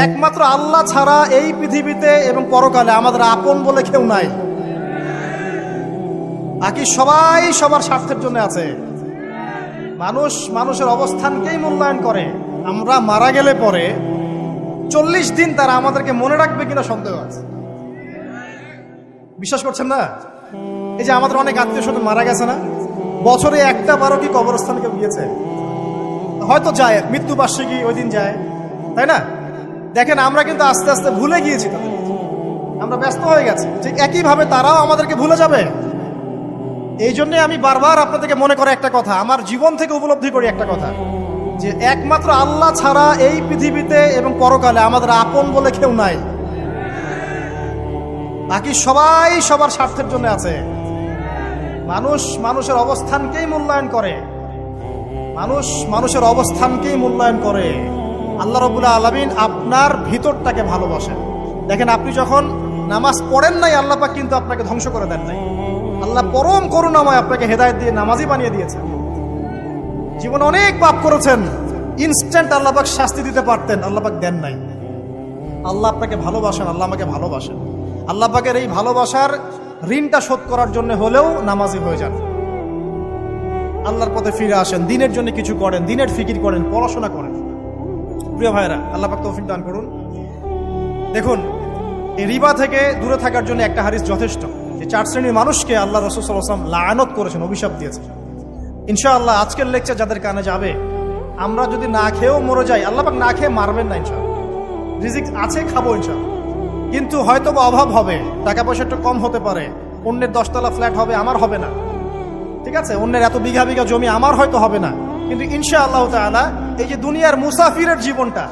একমাত্র আল্লাহ ছাড়া এই পৃথিবীতে এবং পরকালে আমাদের আপন বলে কেউ নাই। বাকি সবাই সবার স্বার্থের জন্য আছে। মানুষ মানুষের অবস্থানকেই মূল্যায়ন করে। আমরা মারা গেলে পরে 40 দিন তারা আমাদেরকে মনে রাখবে কিনা সন্দেহ আছে। বিশ্বাস করছেন না? এই যে আমাদের অনেক আত্মীয় স্বজন মারা গেছে না, বছরে একটা বারো কি কবরস্থানে কেউ গিয়েছে? হয়তো যায়, মৃত্যুবার্ষিকী ওই দিন যায়, তাই না? দেখেন আমরা কিন্তু আস্তে আস্তে ভুলে গিয়েছি তাদের, আমরা ব্যস্ত হয়ে গেছি। ঠিক একইভাবে তারাও আমাদেরকে ভুলে যাবে। এই জন্যে আমি বারবার আপনাদেরকে মনে করে একটা কথা, আমার জীবন থেকে উপলব্ধি করি একটা কথা, যে একমাত্র আল্লাহ ছাড়া এই পৃথিবীতে এবং পরকালে আমাদের আপন বলে কেউ নাই। বাকি সবাই সবার স্বার্থের জন্য আছে। মানুষ মানুষের অবস্থানকেই মূল্যায়ন করে। মানুষ মানুষের অবস্থানকেই মূল্যায়ন করে। আল্লাহ রাব্বুল আলামিন আপনার ভিতরটাকে ভালোবাসেন। দেখেন আপনি যখন নামাজ পড়েন নাই, আল্লাহ পাক কিন্তু আপনাকে ধ্বংস করে দেন নাই। আল্লাহ পরম করুণাময় আপনাকে হেদায়েত দিয়ে নামাজি বানিয়ে দিয়েছেন। জীবনে অনেক পাপ করেছেন, ইনস্ট্যান্ট আল্লাহ পাক শাস্তি দিতে পারতেন, আল্লাহ পাক দেন নাই। আল্লাহ আপনাকে ভালোবাসেন, আল্লাহ আমাকে ভালোবাসেন। আল্লাহ পাকের এই ভালোবাসার ঋণটা শোধ করার জন্য হলেও নামাজি হয়ে যান, আল্লাহর পথে ফিরে আসেন, দিনের জন্য কিছু করেন, দিনের ফিকির করেন, পড়াশোনা করেন। প্রিয় ভাইরা, আল্লাহ পাক তৌফিক দান করুন। দেখুন, এই রিবা থেকে দূরে থাকার জন্য একটা হাদিস যথেষ্ট, যে 4 শ্রেণীর মানুষকে আল্লাহ রাসূল সাল্লাল্লাহু আলাইহি ওয়াসাল্লাম লাআনত করেছেন, অভিশাপ দিয়েছেন। ইনশাআল্লাহ আজকের লেকচার যাদের কানে যাবে, আমরা যদি না খেয়েও মরে যাই, আল্লাহ পাক না খেয়ে মারবেন না ইনশাআল্লাহ। রিজিক আছে, খাবো ইনশাআল্লাহ। কিন্তু হয়তো বা অভাব হবে, টাকা পয়সা একটু কম হতে পারে, অন্যের 10 তলা ফ্ল্যাট হবে, আমার হবে না, ঠিক আছে? অন্যের এত বিঘা বিঘা জমি আমার হয়তো হবে না। কিন্তু ইনশাআল্লাহ তাআলা এই যে দুনিয়ার মুসাফিরের জীবনটা,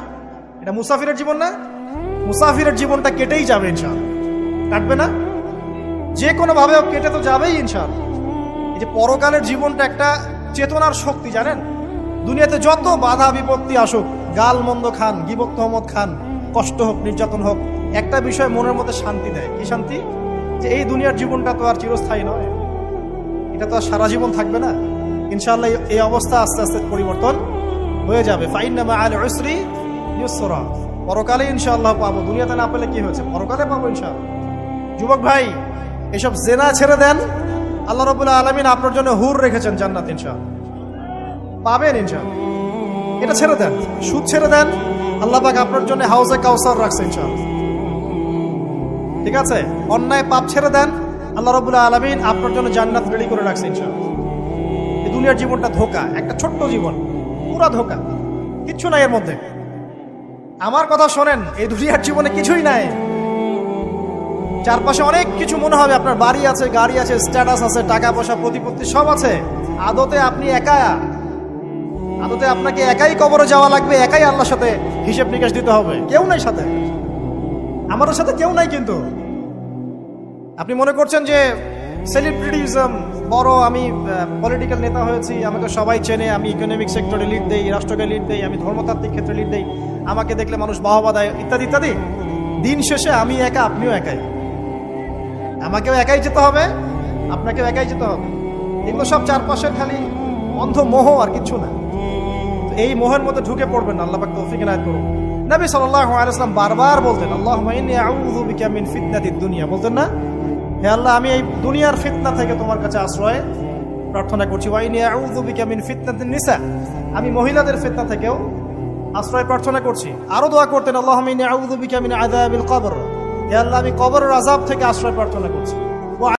এটা মুসাফিরের জীবন না? মুসাফিরের জীবনটা কেটেই যাবে ইনশাআল্লাহ। কাটবে না? যে কোনো ভাবে কেটে তো যাবেই ইনশাআল্লাহ। এই যে পরকালের জীবনটা একটা চেতনার শক্তি, জানেন? দুনিয়াতে যত বাধা বিপত্তি আসুক, গাল মন্দ খান, গীবত তহমত খান, কষ্ট হোক, নির্যাতন হোক, একটা বিষয় মনের মধ্যে শান্তি দেয়। কি শান্তি? যে এই দুনিয়ার জীবনটা তো আর চিরস্থায়ী নয়, এটা তো আর সারা জীবন থাকবে না। ইনশাআল্লাহ এই অবস্থা আস্তে আস্তে পরিবর্তন হয়ে যাবে। ফাইন্না মাআল উসরি ইউসরা, পরকালে ইনশাআল্লাহ পাবো। দুনিয়াতে না পেলে কি হয়েছে, পরকালে পাবো ইনশাআল্লাহ। যুবক ভাই, এসব জেনা ছেড়ে দেন, আল্লাহ রাব্বুল আলামিন আপনার জন্য হুর রেখেছেন জান্নাত, ইনশাআল্লাহ পাবেন ইনশাআল্লাহ। এটা ছেড়ে দেন, সুদ ছেড়ে দেন, আল্লাহ পাক আপনার জন্য হাউজে কাউসার রাখছে ইনশাআল্লাহ, ঠিক আছে? অন্যায় পাপ ছেড়ে দেন, আল্লাহ রাব্বুল আলামিন আপনার জন্য জান্নাত রেডি করে রাখছে ইনশাআল্লাহ। এই দুনিয়ার জীবনটা ধোঁকা, একটা ছোট্ট জীবন, পুরা ধোঁকা, কিচ্ছু নাই এর মধ্যে। আমার কথা শোনেন, এই দুনিয়ার জীবনে কিছুই নাই। চারপাশে অনেক কিছু মনে হবে, আপনার বাড়ি আছে, গাড়ি আছে, স্ট্যাটাস আছে, টাকা পয়সা, প্রতিপত্তি সব আছে। আদতে আপনি একা, আদতে আপনাকে একাই কবরে যাওয়া লাগবে, একাই আল্লাহর সাথে হিসেব নিকাশ দিতে হবে। কেউ নাই সাথে, আমাদের সাথে কেউ নাই। কিন্তু আপনি মনে করছেন যে সেলিব্রিটিজম বড়, আমি পলিটিক্যাল নেতা হয়েছি, আমাকে সবাই চেনে, আমি ইকোনমিক সেক্টরে লিড দেই, রাষ্ট্রকে লিড দেই, আমি ধর্মতাত্ত্বিক ক্ষেত্রে লিড দেই, আমাকে দেখলে মানুষ বাহবা দেয়, ইত্যাদি ইত্যাদি। দিন শেষে আমি একা, আপনিও একাই। আমাকেও একাই যেতে হবে, আপনাকেও একাই যেতে হবে। এগুলো সব চারপাশের খালি অন্ধ মোহ, আর কিছু না। এই মোহের মধ্যে ঢুকে পড়বেন না, আল্লাহ পাক তৌফিক ইনায়াত করুন। নবী সাল্লাল্লাহু আলাইহি ওয়াসাল্লাম বারবার বলতেন, আল্লাহুম্মা ইন্নী আউযু বিকা মিন ফিতনাতিদ দুনিয়া, বলতেন না? হে আল্লাহ, আমি এই দুনিয়ার ফিতনা থেকে তোমার কাছে আশ্রয় প্রার্থনা করছি। ওয়া ইন্নী আউযু বিকা মিন ফিতনাতিন নিসা, আমি মহিলাদের ফিতনা থেকেও আশ্রয় প্রার্থনা করছি। আরো দোয়া করতেন, আল্লাহুম্মা ইন্নী আউযু বিকা মিন আযাবিল কবর, হে আল্লাহ, আমি কবরের আযাব থেকে আশ্রয় প্রার্থনা করছি।